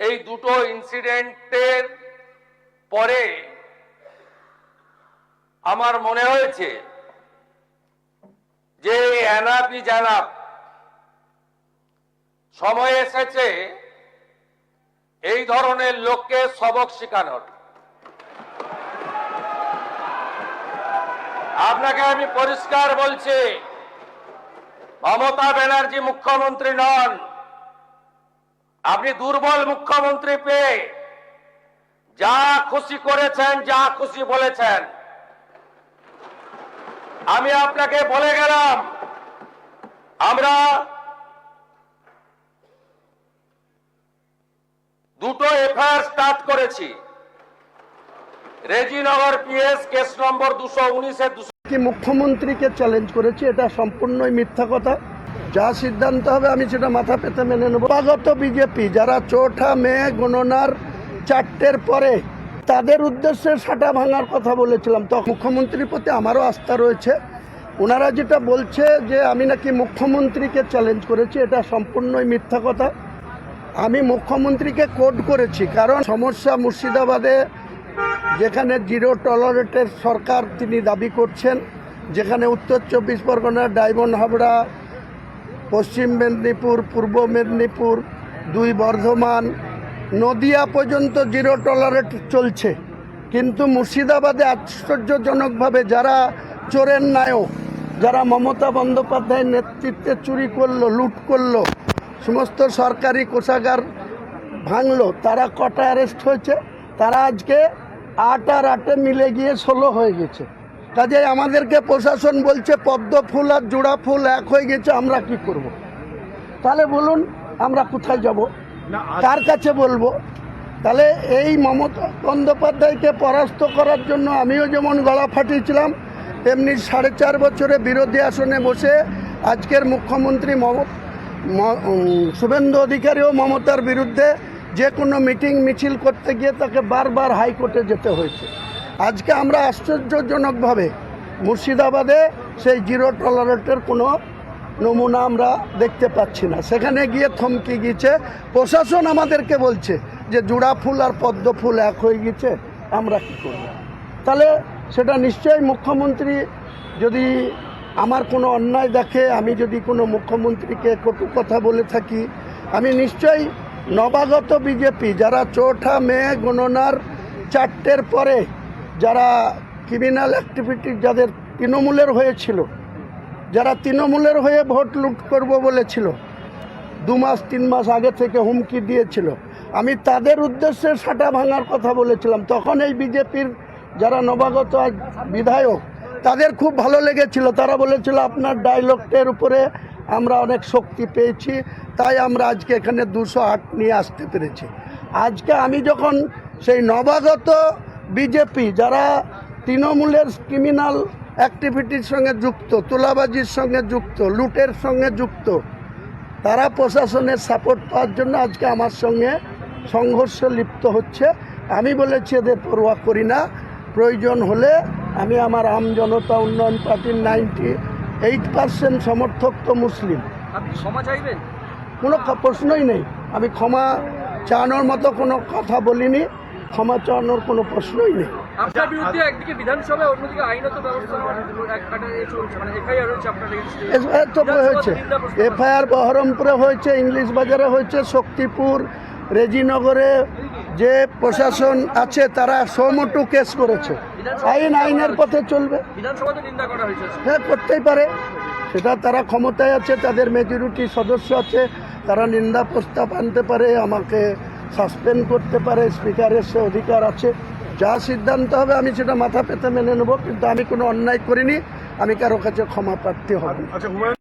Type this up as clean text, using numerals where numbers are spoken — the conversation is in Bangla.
এই দুটো ইনসিডেন্টের পরে আমার মনে হয়েছে যে এনাফি জানাব, সময় এসেছে এই ধরনের লোককে সবক শেখানোর। আপনাকে আমি পরিষ্কার বলছি, মমতা ব্যানার্জি মুখ্যমন্ত্রী নন। আপনি দুর্বল মুখ্যমন্ত্রী পেয়ে যা খুশি করেছেন, যা খুশি বলেছেন। আমি আপনাকে বলে গেলাম, আমরা দুটো এফআইআর স্টার্ট করেছি। রেজিনগর পিএস কেস নম্বর 219 কি মুখ্যমন্ত্রীকে চ্যালেঞ্জ করেছি, এটা সম্পূর্ণই মিথ্যা কথা। যা সিদ্ধান্ত হবে আমি সেটা মাথা পেতে মেনে নেব। স্বাগত বিজেপি যারা 4 মে গণনার 4টের পরে তাদের উদ্দেশ্যে সাটা ভাঙার কথা বলেছিলাম, তো মুখ্যমন্ত্রীর প্রতি আমারও আস্থা রয়েছে। ওনারা যেটা বলছে যে আমি নাকি মুখ্যমন্ত্রীকে চ্যালেঞ্জ করেছি, এটা সম্পূর্ণই মিথ্যা কথা। আমি মুখ্যমন্ত্রীকে কোড করেছি, কারণ সমস্যা মুর্শিদাবাদে যেখানে জিরো টলারেটের সরকার তিনি দাবি করছেন, যেখানে উত্তর 24 পরগনা, ডায়মন্ড হাবড়া, পশ্চিম মেদিনীপুর, পূর্ব মেদিনীপুর, 2 বর্ধমান, নদিয়া পর্যন্ত জিরো টলারেট চলছে। কিন্তু মুর্শিদাবাদে আশ্চর্যজনকভাবে যারা চোরের নায়ক, যারা মমতা বন্দ্যোপাধ্যায়ের নেতৃত্বে চুরি করলো, লুট করলো, সমস্ত সরকারি কোষাগার ভাঙলো, তারা কটা অ্যারেস্ট হয়েছে? তারা আজকে 8 আর 8 মিলে গিয়ে 16 হয়ে গেছে। কাজে আমাদেরকে প্রশাসন বলছে পদ্ম ফুল আর জোড়া ফুল এক হয়ে গেছে, আমরা কি করব? তাহলে বলুন আমরা কোথায় যাব, কার কাছে বলবো? তাহলে এই মমতা বন্দ্যোপাধ্যায়কে পরাস্ত করার জন্য আমিও যেমন গলা ফাটিয়েছিলাম, তেমনি 4.5 বছরে বিরোধী আসনে বসে আজকের মুখ্যমন্ত্রী শুভেন্দু অধিকারীও মমতার বিরুদ্ধে যে কোনো মিটিং মিছিল করতে গিয়ে তাকে বারবার হাইকোর্টে যেতে হয়েছে। আজকে আমরা আশ্চর্যজনকভাবে মুর্শিদাবাদে সেই জিরো টলারেটের কোনো নমুনা আমরা দেখতে পাচ্ছি না। সেখানে গিয়ে থমকে গিয়েছে। প্রশাসন আমাদেরকে বলছে যে জোড়া ফুল আর পদ্ম ফুল এক হয়ে গেছে, আমরা কী করব? তাহলে সেটা নিশ্চয়ই মুখ্যমন্ত্রী যদি আমার কোনো অন্যায় দেখে, আমি যদি কোনো মুখ্যমন্ত্রীকে কটু কথা বলে থাকি, আমি নিশ্চয়ই নবাগত বিজেপি যারা 4 মে গণনার 4টের পরে যারা ক্রিমিনাল অ্যাক্টিভিটি, যাদের তৃণমূলের হয়েছিল, যারা তৃণমূলের হয়ে ভোট লুট করব বলেছিল, 2 মাস 3 মাস আগে থেকে হুমকি দিয়েছিল, আমি তাদের উদ্দেশ্যে সাটা ভাঙার কথা বলেছিলাম। তখন এই বিজেপির যারা নবাগত বিধায়ক, তাদের খুব ভালো লেগেছিল। তারা বলেছিল আপনার ডায়লগটার উপরে আমরা অনেক শক্তি পেয়েছি, তাই আমরা আজকে এখানে 208 নিয়ে আসতে পেরেছি। আজকে আমি যখন সেই নবাগত বিজেপি যারা তৃণমূলের ক্রিমিনাল অ্যাক্টিভিটির সঙ্গে যুক্ত, তোলাবাজির সঙ্গে যুক্ত, লুটের সঙ্গে যুক্ত, তারা প্রশাসনের সাপোর্ট পাওয়ার জন্য আজকে আমার সঙ্গে সংঘর্ষে লিপ্ত হচ্ছে। আমি বলেছি এদের পরোয়া করি না, প্রয়োজন হলে আমি আমার আম জনতা উন্নয়ন পার্টির 98% সমর্থক তো মুসলিম। আপনি ক্ষমা চাইবেন? কোনো প্রশ্নই নেই। আমি ক্ষমা চাওয়ানোর মতো কোনো কথা বলিনি, ক্ষমা চাওয়ানোর কোনো প্রশ্নই নেই। আপনার বিরুদ্ধে একদিকে বিধানসভায়, অন্যদিকে আইনত ব্যবস্থা চলছে, মানে এফআইআর হয়েছে আপনার। এফআইআর তো হয়েছে, এফআইআর বহরমপুরে হয়েছে, ইংলিশ বাজারে হয়েছে, শক্তিপুর, রেজিনগরে যে প্রশাসন আছে তারা সমটু কেস করেছে। আইনের পথে চলবে। বিধানসভাতে নিন্দা করা হয়েছে। হ্যাঁ, করতেই পারে, সেটা তারা ক্ষমতায় আছে, তাদের মেজরিটি সদস্য আছে, তারা নিন্দা প্রস্তাব আনতে পারে, আমাকে সাসপেন্ড করতে পারে, স্পিকারের সে অধিকার আছে। যা সিদ্ধান্ত হবে আমি সেটা মাথা পেতে মেনে নেব, কিন্তু আমি কোনো অন্যায় করিনি, আমি কারো কাছে ক্ষমা প্রার্থী হব।